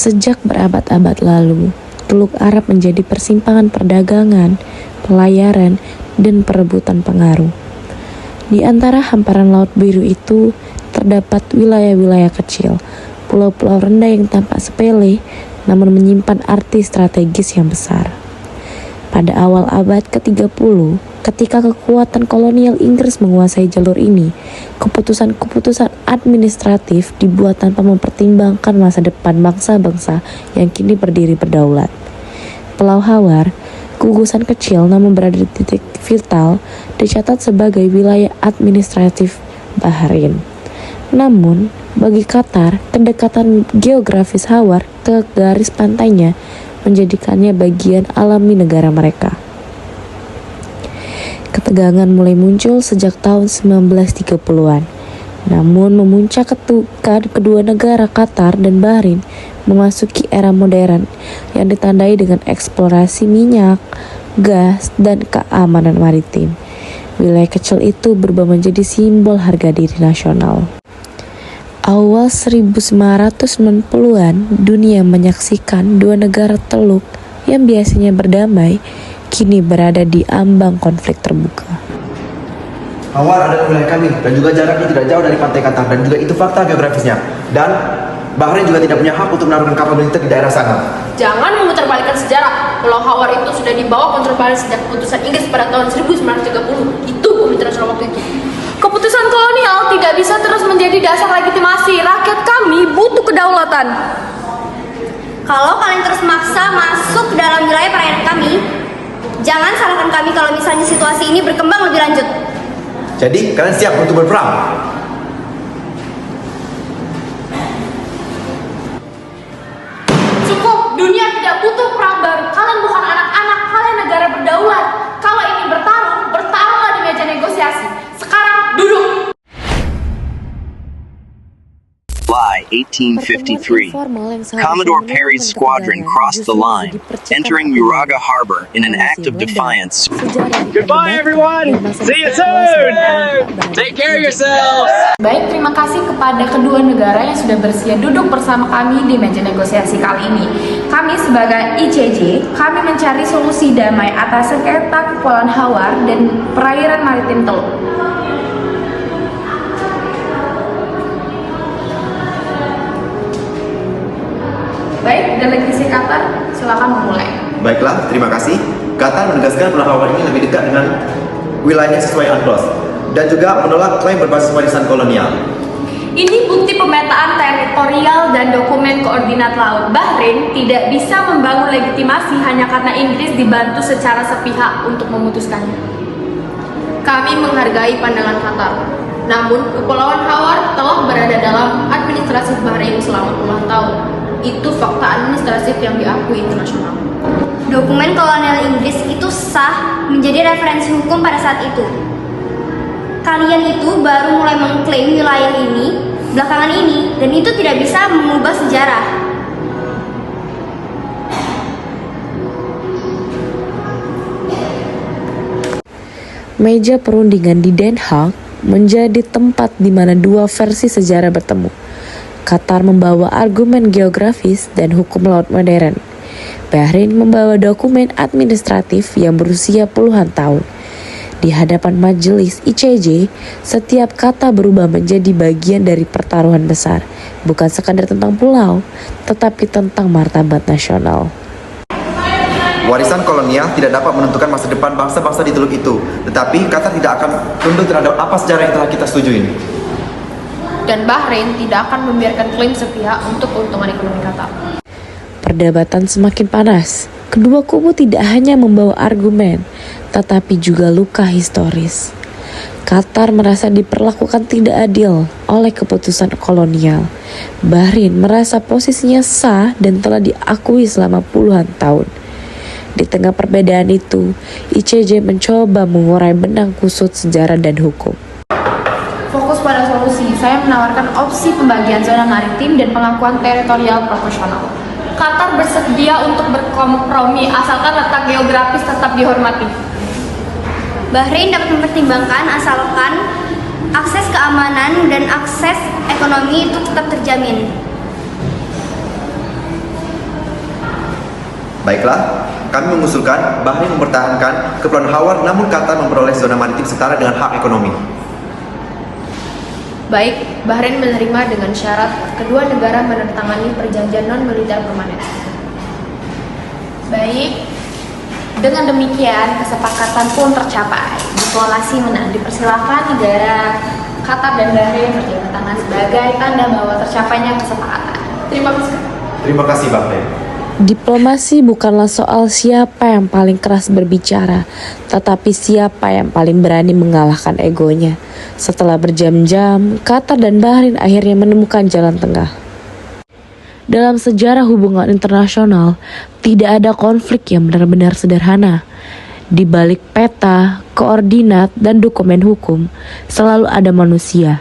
Sejak berabad-abad lalu, Teluk Arab menjadi persimpangan perdagangan, pelayaran, dan perebutan pengaruh. Di antara hamparan Laut Biru itu, terdapat wilayah-wilayah kecil, pulau-pulau rendah yang tampak sepele, namun menyimpan arti strategis yang besar. Pada awal abad ke-30, ketika kekuatan kolonial Inggris menguasai jalur ini, keputusan-keputusan administratif dibuat tanpa mempertimbangkan masa depan bangsa-bangsa yang kini berdiri berdaulat. Pulau Hawar, gugusan kecil namun berada di titik vital, dicatat sebagai wilayah administratif Bahrain. Namun, bagi Qatar, kedekatan geografis Hawar ke garis pantainya menjadikannya bagian alami negara mereka. Ketegangan mulai muncul sejak tahun 1930-an. Namun memuncak ketika kedua negara Qatar dan Bahrain memasuki era modern yang ditandai dengan eksplorasi minyak, gas, dan keamanan maritim. Wilayah kecil itu berubah menjadi simbol harga diri nasional. Awal 1990-an, dunia menyaksikan dua negara teluk yang biasanya berdamai, kini berada di ambang konflik terbuka. Hawar ada di wilayah kami dan juga jaraknya tidak jauh dari pantai Qatar dan juga itu fakta geografisnya. Dan Bahrain juga tidak punya hak untuk menaruhkan kapal militer di daerah sana. Jangan memutarbalikkan sejarah. Pulau Hawar itu sudah dibawa kontrol Bahrain sejak keputusan Inggris pada tahun 1930. Itu hukum internasional waktu itu. Keputusan kolonial tidak bisa terus menjadi dasar legitimasi. Rakyat kami butuh kedaulatan. Kalau kalian terus maksa masuk ke dalam wilayah perairan kami, jangan salahkan kami kalau misalnya situasi ini berkembang lebih lanjut. Jadi, kalian siap untuk berperang? Cukup, dunia tidak butuh perang baru. Kalian bukan anak-anak, kalian negara berdaulat. Kalau ingin bertarung, bertarunglah di meja negosiasi. Sekarang duduk. July 1853, Commodore Perry's squadron crossed the line, entering Muraga Harbor in an act of defiance. Goodbye, everyone. See you soon. Take care of yourselves. Baik, terima kasih kepada kedua negara yang sudah bersedia duduk bersama kami di meja negosiasi kali ini. Kami sebagai ICJ, kami mencari solusi damai atas sengketa Kepulauan Hawar dan perairan maritim Teluk. Baik, delegasi Qatar, silakan memulai. Baiklah, terima kasih. Qatar menegaskan Pulau Hawar ini lebih dekat dengan wilayahnya sesuai UNCLOS dan juga menolak klaim berbasis warisan kolonial. Ini bukti pemetaan teritorial dan dokumen koordinat laut. Bahrain tidak bisa membangun legitimasi hanya karena Inggris dibantu secara sepihak untuk memutuskannya. Kami menghargai pandangan Qatar. Namun, Kepulauan Hawar telah berada dalam administrasi Bahrain selama puluhan tahun. Itu fakta administratif yang diakui internasional. Dokumen kolonial Inggris itu sah menjadi referensi hukum pada saat itu. Kalian itu baru mulai mengklaim wilayah ini belakangan ini, dan itu tidak bisa mengubah sejarah. Meja perundingan di Den Haag menjadi tempat di mana dua versi sejarah bertemu. Qatar membawa argumen geografis dan hukum laut modern. Bahrain membawa dokumen administratif yang berusia puluhan tahun. Di hadapan majelis ICJ, setiap kata berubah menjadi bagian dari pertaruhan besar, bukan sekadar tentang pulau, tetapi tentang martabat nasional. Warisan kolonial tidak dapat menentukan masa depan bangsa-bangsa di teluk itu, tetapi Qatar tidak akan tunduk terhadap apa sejarah yang telah kita setujui. Dan Bahrain tidak akan membiarkan klaim sepihak untuk keuntungan ekonomi Qatar. Perdebatan semakin panas. Kedua kubu tidak hanya membawa argumen, tetapi juga luka historis. Qatar merasa diperlakukan tidak adil oleh keputusan kolonial. Bahrain merasa posisinya sah dan telah diakui selama puluhan tahun. Di tengah perbedaan itu, ICJ mencoba mengurai benang kusut sejarah dan hukum. Fokus pada solusi, saya menawarkan opsi pembagian zona maritim dan pengakuan teritorial proporsional. Qatar bersedia untuk berkompromi asalkan letak geografis tetap dihormati. Bahrain dapat mempertimbangkan asalkan akses keamanan dan akses ekonomi itu tetap terjamin. Baiklah, kami mengusulkan Bahrain mempertahankan Kepulauan Hawar namun Qatar memperoleh zona maritim setara dengan hak ekonomi. Baik, Bahrain menerima dengan syarat kedua negara menandatangani perjanjian non-militer permanen. Baik, dengan demikian kesepakatan pun tercapai. Diplomasi menang. Dipersilakan negara Qatar dan Bahrain berjabat tangan sebagai tanda bahwa tercapainya kesepakatan. Terima kasih. Terima kasih Bahrain. Diplomasi bukanlah soal siapa yang paling keras berbicara, tetapi siapa yang paling berani mengalahkan egonya. Setelah berjam-jam, Qatar dan Bahrain akhirnya menemukan jalan tengah. Dalam sejarah hubungan internasional, tidak ada konflik yang benar-benar sederhana. Di balik peta, koordinat, dan dokumen hukum, selalu ada manusia,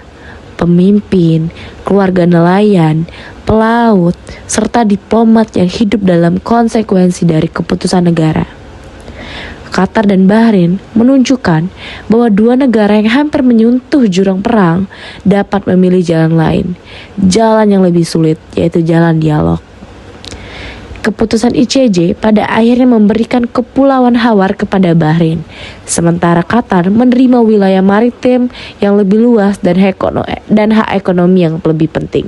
pemimpin, keluarga nelayan, pelaut, serta diplomat yang hidup dalam konsekuensi dari keputusan negara. Qatar dan Bahrain menunjukkan bahwa dua negara yang hampir menyentuh jurang perang dapat memilih jalan lain, jalan yang lebih sulit, yaitu jalan dialog. Keputusan ICJ pada akhirnya memberikan Kepulauan Hawar kepada Bahrain, sementara Qatar menerima wilayah maritim yang lebih luas dan hak ekonomi yang lebih penting.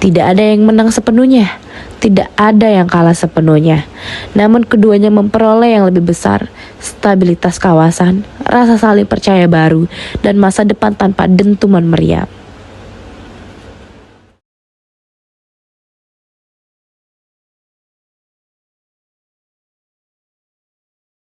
Tidak ada yang menang sepenuhnya, tidak ada yang kalah sepenuhnya. Namun keduanya memperoleh yang lebih besar, stabilitas kawasan, rasa saling percaya baru, dan masa depan tanpa dentuman meriam.